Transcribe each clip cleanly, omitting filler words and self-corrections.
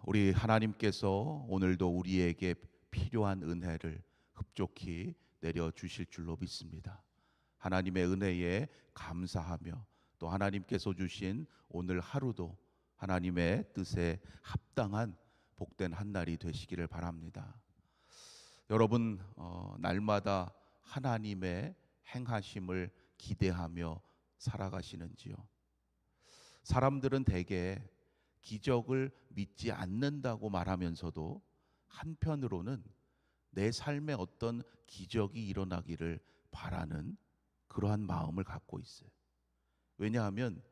우리 하나님께서 오늘도 우리에게 필요한 은혜를 흡족히 내려주실 줄로 믿습니다. 하나님의 은혜에 감사하며 또 하나님께서 주신 오늘 하루도 하나님의 뜻에 합당한 복된 한 날이 되시기를 바랍니다. 여러분, 날마다 하나님의 행하심을 기대하며 살아가시는지요? 사람들은 대개 기적을 믿지 않는다고 말하면서도 한편으로는 내 삶에 어떤 기적이 일어나기를 바라는 그러한 마음을 갖고 있어요. 왜냐하면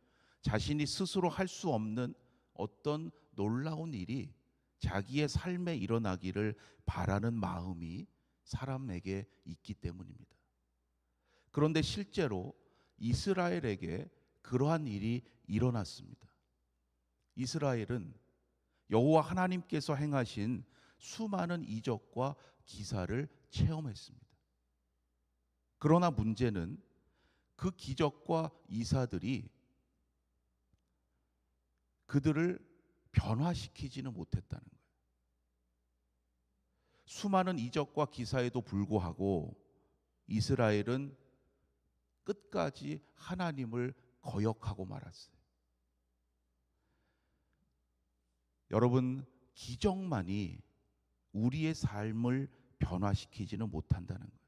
자신이 스스로 할 수 없는 어떤 놀라운 일이 자기의 삶에 일어나기를 바라는 마음이 사람에게 있기 때문입니다. 그런데 실제로 이스라엘에게 그러한 일이 일어났습니다. 이스라엘은 여호와 하나님께서 행하신 수많은 이적과 기사를 체험했습니다. 그러나 문제는 그 기적과 이사들이 그들을 변화시키지는 못했다는 거예요. 수많은 이적과 기사에도 불구하고 이스라엘은 끝까지 하나님을 거역하고 말았어요. 여러분, 기적만이 우리의 삶을 변화시키지는 못한다는 거예요.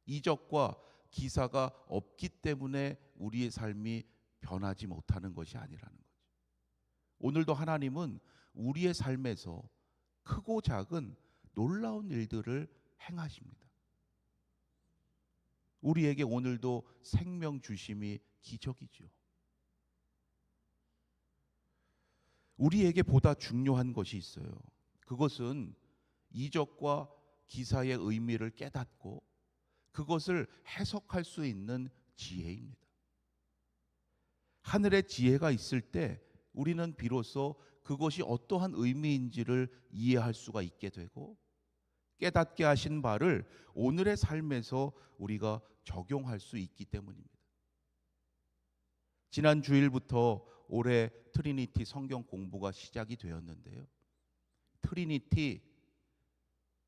이적과 기사가 없기 때문에 우리의 삶이 변하지 못하는 것이 아니라는 거죠. 오늘도 하나님은 우리의 삶에서 크고 작은 놀라운 일들을 행하십니다. 우리에게 오늘도 생명 주심이 기적이죠. 우리에게 보다 중요한 것이 있어요. 그것은 이적과 기사의 의미를 깨닫고 그것을 해석할 수 있는 지혜입니다. 하늘의 지혜가 있을 때 우리는 비로소 그것이 어떠한 의미인지를 이해할 수가 있게 되고 깨닫게 하신 바를 오늘의 삶에서 우리가 적용할 수 있기 때문입니다. 지난 주일부터 올해 트리니티 성경 공부가 시작이 되었는데요. 트리니티,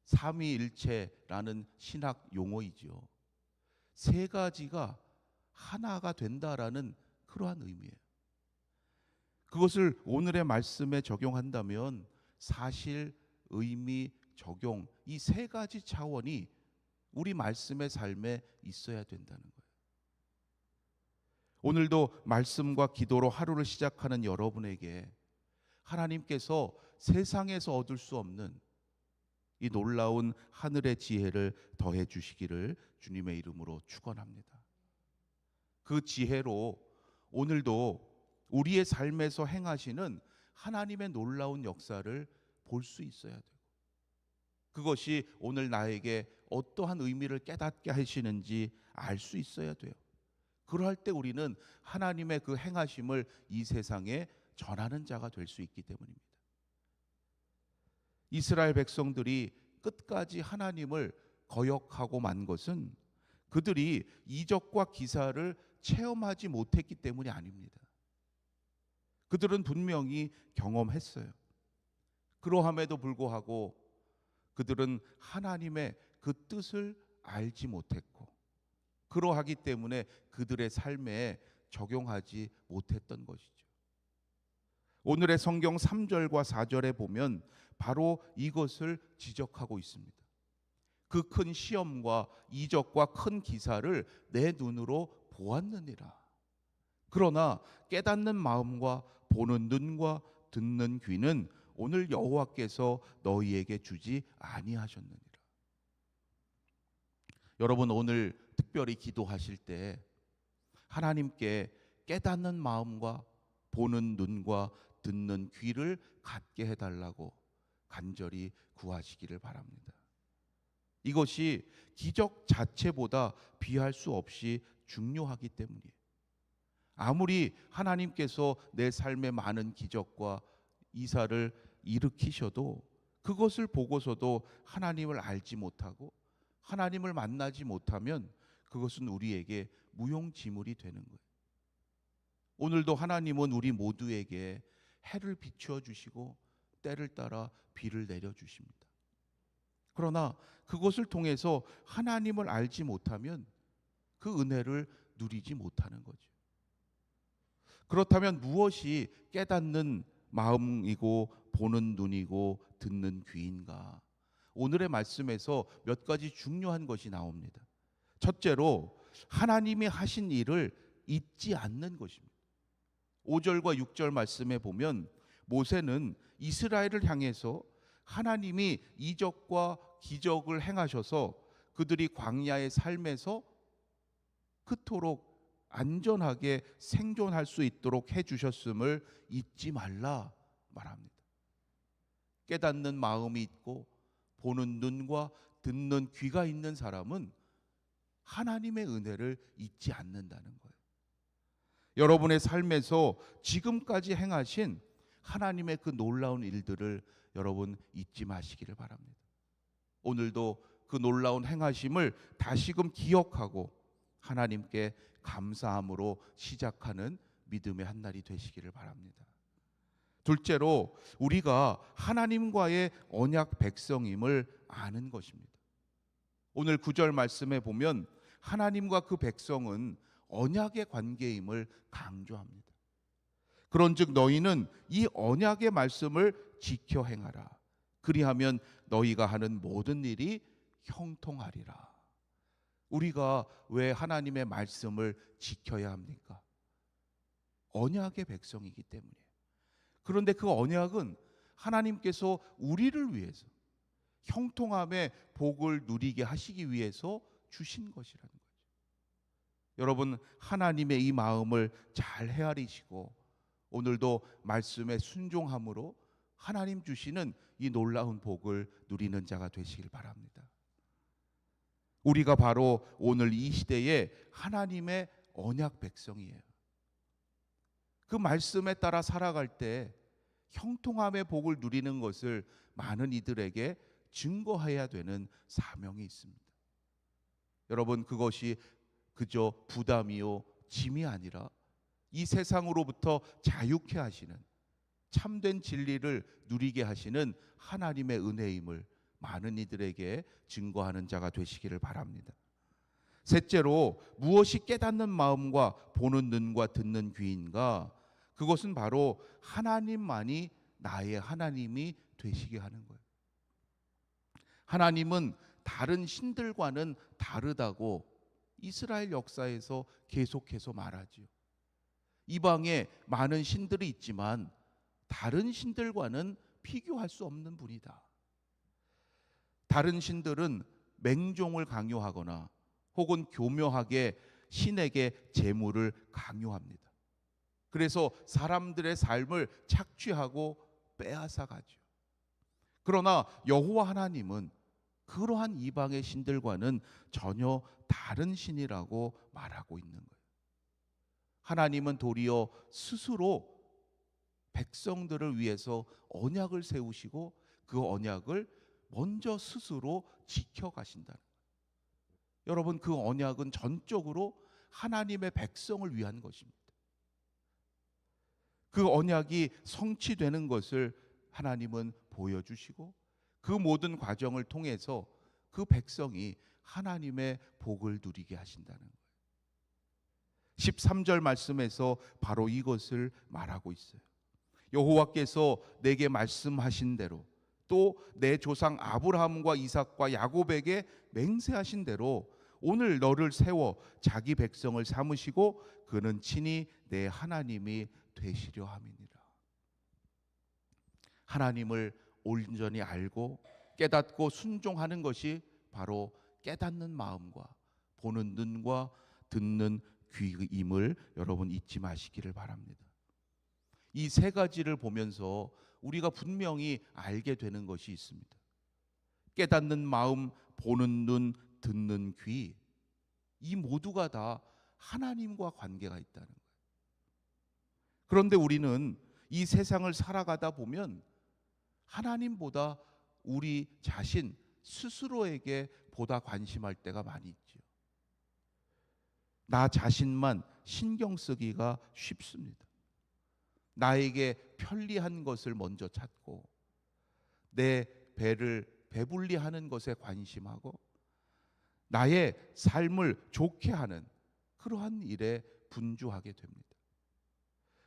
삼위일체라는 신학 용어이죠. 세 가지가 하나가 된다라는 그러한 의미예요. 그것을 오늘의 말씀에 적용한다면 사실, 의미, 적용 이 세 가지 차원이 우리 말씀의 삶에 있어야 된다는 거예요. 오늘도 말씀과 기도로 하루를 시작하는 여러분에게 하나님께서 세상에서 얻을 수 없는 이 놀라운 하늘의 지혜를 더해 주시기를 주님의 이름으로 축원합니다. 그 지혜로 오늘도 우리의 삶에서 행하시는 하나님의 놀라운 역사를 볼 수 있어야 되고 그것이 오늘 나에게 어떠한 의미를 깨닫게 하시는지 알 수 있어야 돼요. 그럴 때 우리는 하나님의 그 행하심을 이 세상에 전하는 자가 될 수 있기 때문입니다. 이스라엘 백성들이 끝까지 하나님을 거역하고 만 것은 그들이 이적과 기사를 체험하지 못했기 때문이 아닙니다. 그들은 분명히 경험했어요. 그러함에도 불구하고 그들은 하나님의 그 뜻을 알지 못했고 그러하기 때문에 그들의 삶에 적용하지 못했던 것이죠. 오늘의 성경 3절과 4절에 보면 바로 이것을 지적하고 있습니다. 그 큰 시험과 이적과 큰 기사를 내 눈으로 보았느니라. 그러나 깨닫는 마음과 보는 눈과 듣는 귀는 오늘 여호와께서 너희에게 주지 아니하셨느니라. 여러분, 오늘 특별히 기도하실 때 하나님께 깨닫는 마음과 보는 눈과 듣는 귀를 갖게 해달라고 간절히 구하시기를 바랍니다. 이것이 기적 자체보다 비할 수 없이 중요하기 때문이에요. 아무리 하나님께서 내 삶에 많은 기적과 이사를 일으키셔도 그것을 보고서도 하나님을 알지 못하고 하나님을 만나지 못하면 그것은 우리에게 무용지물이 되는 거예요. 오늘도 하나님은 우리 모두에게 해를 비추어 주시고 때를 따라 비를 내려 주십니다. 그러나 그것을 통해서 하나님을 알지 못하면 그 은혜를 누리지 못하는 거죠. 그렇다면 무엇이 깨닫는 마음이고 보는 눈이고 듣는 귀인가? 오늘의 말씀에서 몇 가지 중요한 것이 나옵니다. 첫째로 하나님이 하신 일을 잊지 않는 것입니다. 5절과 6절 말씀에 보면 모세는 이스라엘을 향해서 하나님이 이적과 기적을 행하셔서 그들이 광야의 삶에서 그토록 안전하게 생존할 수 있도록 해주셨음을 잊지 말라 말합니다. 깨닫는 마음이 있고 보는 눈과 듣는 귀가 있는 사람은 하나님의 은혜를 잊지 않는다는 거예요. 여러분의 삶에서 지금까지 행하신 하나님의 그 놀라운 일들을 여러분 잊지 마시기를 바랍니다. 오늘도 그 놀라운 행하심을 다시금 기억하고 하나님께 감사함으로 시작하는 믿음의 한 날이 되시기를 바랍니다. 둘째로 우리가 하나님과의 언약 백성임을 아는 것입니다. 오늘 9절 말씀에 보면 하나님과 그 백성은 언약의 관계임을 강조합니다. 그런즉 너희는 이 언약의 말씀을 지켜 행하라. 그리하면 너희가 하는 모든 일이 형통하리라. 우리가 왜 하나님의 말씀을 지켜야 합니까? 언약의 백성이기 때문이에요. 그런데 그 언약은 하나님께서 우리를 위해서 형통함의 복을 누리게 하시기 위해서 주신 것이라는 거죠. 여러분, 하나님의 이 마음을 잘 헤아리시고 오늘도 말씀에 순종함으로 하나님 주시는 이 놀라운 복을 누리는 자가 되시길 바랍니다. 우리가 바로 오늘 이 시대에 하나님의 언약 백성이에요. 그 말씀에 따라 살아갈 때 형통함의 복을 누리는 것을 많은 이들에게 증거해야 되는 사명이 있습니다. 여러분, 그것이 그저 부담이요 짐이 아니라 이 세상으로부터 자유케 하시는 참된 진리를 누리게 하시는 하나님의 은혜임을 많은 이들에게 증거하는 자가 되시기를 바랍니다. 셋째로 무엇이 깨닫는 마음과 보는 눈과 듣는 귀인가? 그것은 바로 하나님만이 나의 하나님이 되시게 하는 거예요. 하나님은 다른 신들과는 다르다고 이스라엘 역사에서 계속해서 말하지요. 이방에 많은 신들이 있지만 다른 신들과는 비교할 수 없는 분이다. 다른 신들은 맹종을 강요하거나 혹은 교묘하게 신에게 재물을 강요합니다. 그래서 사람들의 삶을 착취하고 빼앗아 가죠. 그러나 여호와 하나님은 그러한 이방의 신들과는 전혀 다른 신이라고 말하고 있는 거예요. 하나님은 도리어 스스로 백성들을 위해서 언약을 세우시고 그 언약을 먼저 스스로 지켜가신다는 거예요. 여러분, 그 언약은 전적으로 하나님의 백성을 위한 것입니다. 그 언약이 성취되는 것을 하나님은 보여주시고 그 모든 과정을 통해서 그 백성이 하나님의 복을 누리게 하신다는 거예요. 13절 말씀에서 바로 이것을 말하고 있어요. 여호와께서 내게 말씀하신 대로 또 내 조상 아브라함과 이삭과 야곱에게 맹세하신 대로 오늘 너를 세워 자기 백성을 삼으시고 그는 친히 내 하나님이 되시려 함이니라. 하나님을 온전히 알고 깨닫고 순종하는 것이 바로 깨닫는 마음과 보는 눈과 듣는 귀임을 여러분 잊지 마시기를 바랍니다. 이 세 가지를 보면서 우리가 분명히 알게 되는 것이 있습니다. 깨닫는 마음, 보는 눈, 듣는 귀, 이 모두가 다 하나님과 관계가 있다는 거예요. 그런데 우리는 이 세상을 살아가다 보면 하나님보다 우리 자신 스스로에게 보다 관심할 때가 많이 있죠. 나 자신만 신경 쓰기가 쉽습니다. 나에게 편리한 것을 먼저 찾고 내 배를 배불리 하는 것에 관심하고 나의 삶을 좋게 하는 그러한 일에 분주하게 됩니다.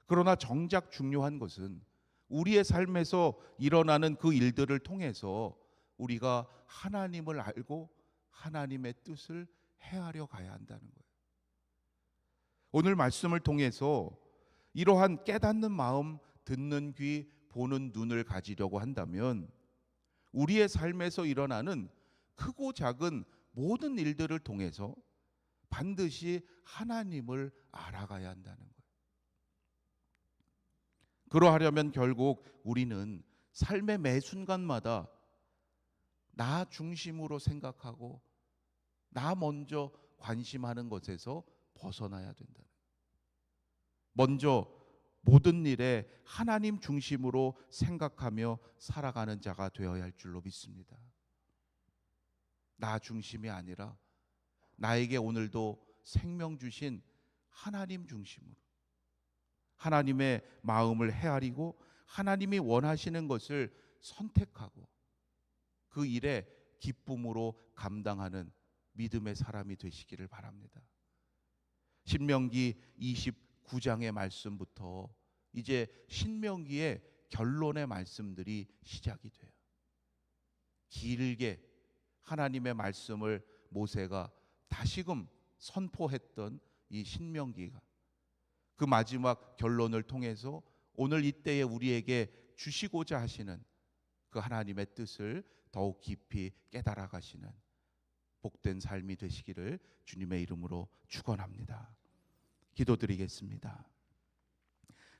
그러나 정작 중요한 것은 우리의 삶에서 일어나는 그 일들을 통해서 우리가 하나님을 알고 하나님의 뜻을 헤아려 가야 한다는 거예요. 오늘 말씀을 통해서 이러한 깨닫는 마음, 듣는 귀, 보는 눈을 가지려고 한다면 우리의 삶에서 일어나는 크고 작은 모든 일들을 통해서 반드시 하나님을 알아가야 한다는 거예요. 그러하려면 결국 우리는 삶의 매 순간마다 나 중심으로 생각하고 나 먼저 관심하는 것에서 벗어나야 된다는 거예요. 먼저 모든 일에 하나님 중심으로 생각하며 살아가는 자가 되어야 할 줄로 믿습니다. 나 중심이 아니라 나에게 오늘도 생명 주신 하나님 중심으로 하나님의 마음을 헤아리고 하나님이 원하시는 것을 선택하고 그 일에 기쁨으로 감당하는 믿음의 사람이 되시기를 바랍니다. 신명기 29장의 말씀부터 이제 신명기의 결론의 말씀들이 시작이 돼요. 길게 하나님의 말씀을 모세가 다시금 선포했던 이 신명기가 그 마지막 결론을 통해서 오늘 이때에 우리에게 주시고자 하시는 그 하나님의 뜻을 더욱 깊이 깨달아 가시는 복된 삶이 되시기를 주님의 이름으로 축원합니다. 기도드리겠습니다.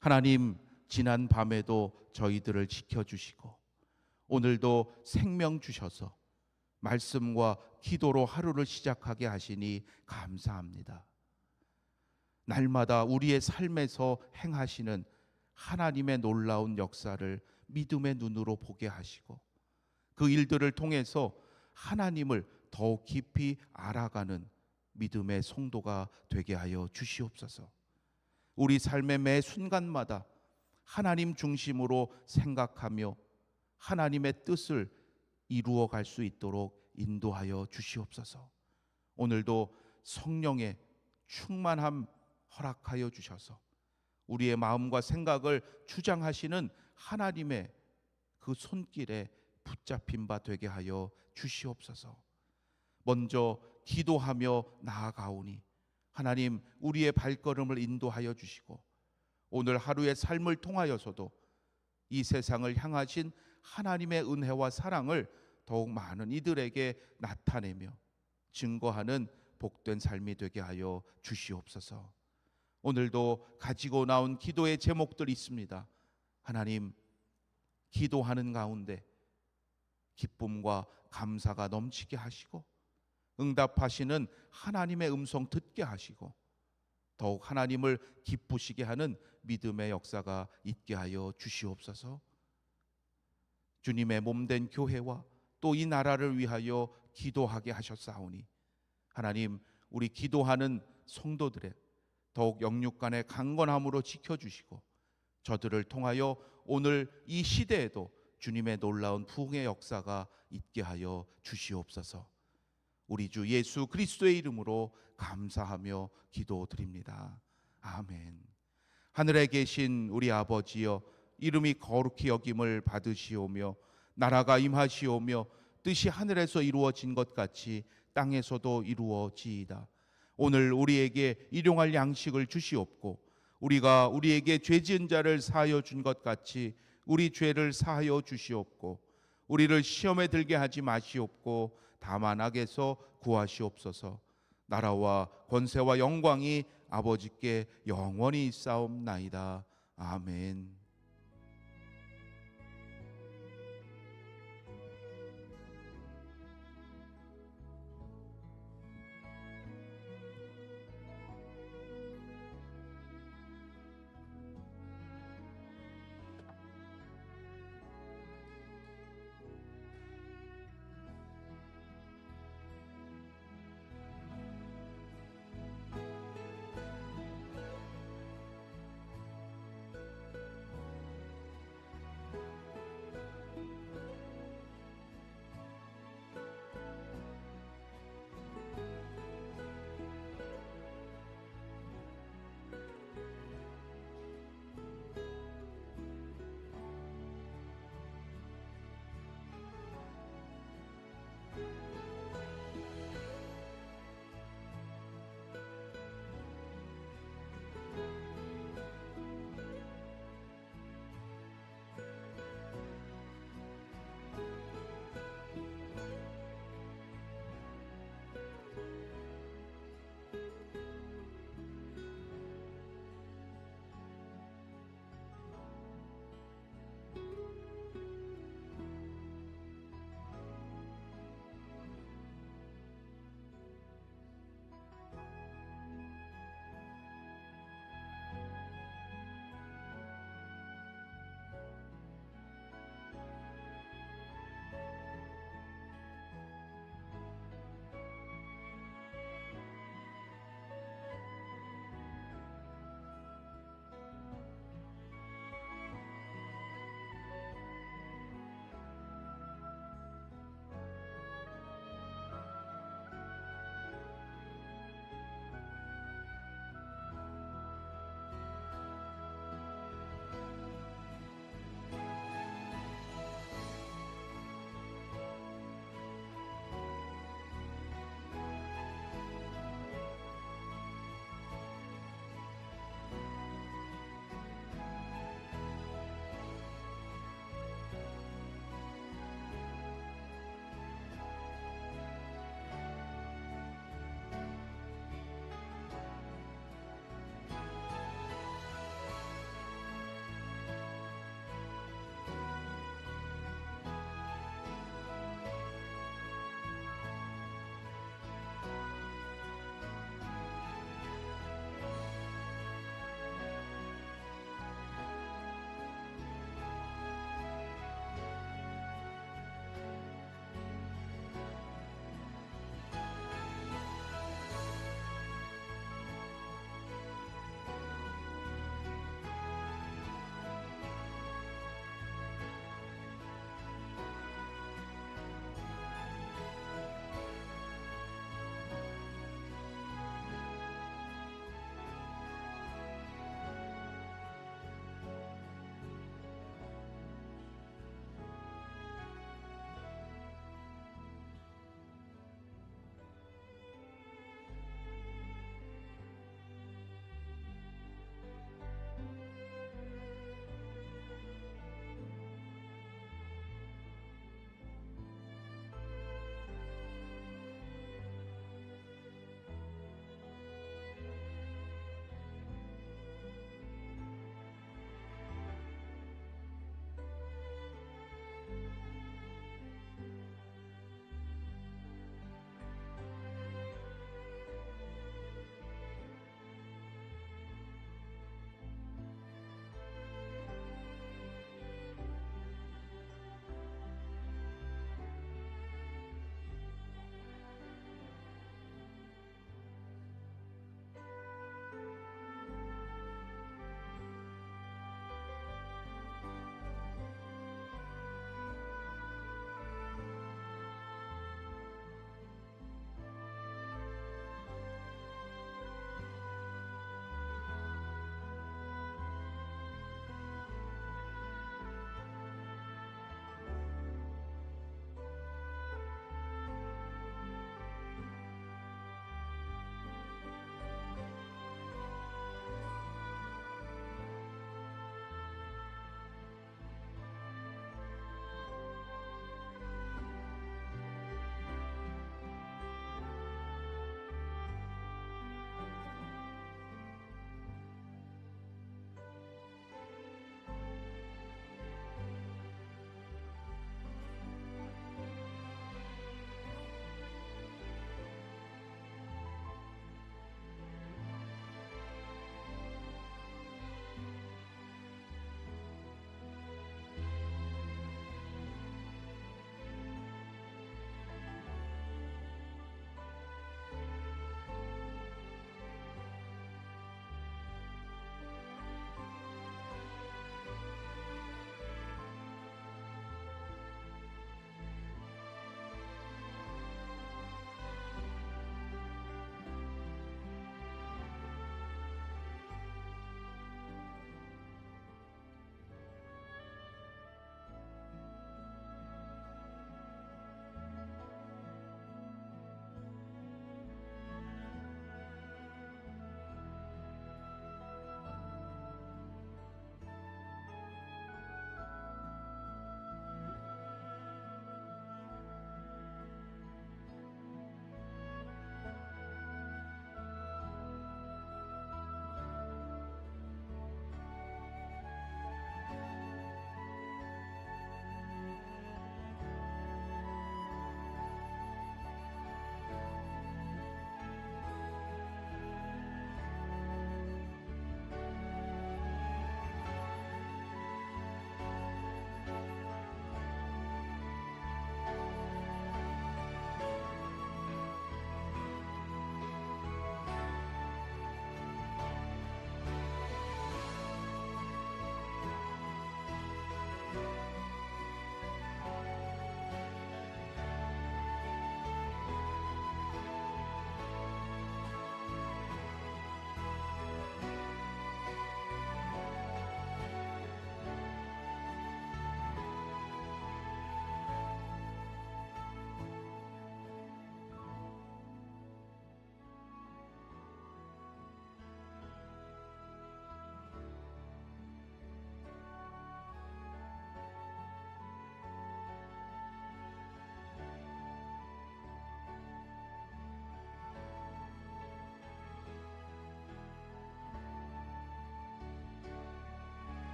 하나님, 지난 밤에도 저희들을 지켜주시고 오늘도 생명 주셔서 말씀과 기도로 하루를 시작하게 하시니 감사합니다. 날마다 우리의 삶에서 행하시는 하나님의 놀라운 역사를 믿음의 눈으로 보게 하시고 그 일들을 통해서 하나님을 더욱 깊이 알아가는 믿음의 성도가 되게 하여 주시옵소서. 우리 삶의 매 순간마다 하나님 중심으로 생각하며 하나님의 뜻을 이루어 갈 수 있도록 인도하여 주시옵소서. 오늘도 성령의 충만함 허락하여 주셔서 우리의 마음과 생각을 주장하시는 하나님의 그 손길에 붙잡힌 바 되게 하여 주시옵소서. 먼저 기도하며 나아가오니 하나님 우리의 발걸음을 인도하여 주시고 오늘 하루의 삶을 통하여서도 이 세상을 향하신 하나님의 은혜와 사랑을 더욱 많은 이들에게 나타내며 증거하는 복된 삶이 되게 하여 주시옵소서. 오늘도 가지고 나온 기도의 제목들이 있습니다. 하나님, 기도하는 가운데 기쁨과 감사가 넘치게 하시고 응답하시는 하나님의 음성 듣게 하시고 더욱 하나님을 기쁘시게 하는 믿음의 역사가 있게 하여 주시옵소서. 주님의 몸된 교회와 또 이 나라를 위하여 기도하게 하셨사오니 하나님, 우리 기도하는 성도들의 더욱 영육간의 강건함으로 지켜주시고 저들을 통하여 오늘 이 시대에도 주님의 놀라운 부흥의 역사가 있게 하여 주시옵소서. 우리 주 예수 그리스도의 이름으로 감사하며 기도드립니다. 아멘. 하늘에 계신 우리 아버지여, 이름이 거룩히 여김을 받으시오며 나라가 임하시오며 뜻이 하늘에서 이루어진 것 같이 땅에서도 이루어지이다. 오늘 우리에게 일용할 양식을 주시옵고 우리가 우리에게 죄 지은 자를 사하여 준 것 같이 우리 죄를 사하여 주시옵고 우리를 시험에 들게 하지 마시옵고 다만 악에서 구하시옵소서. 나라와 권세와 영광이 아버지께 영원히 있사옵나이다. 아멘.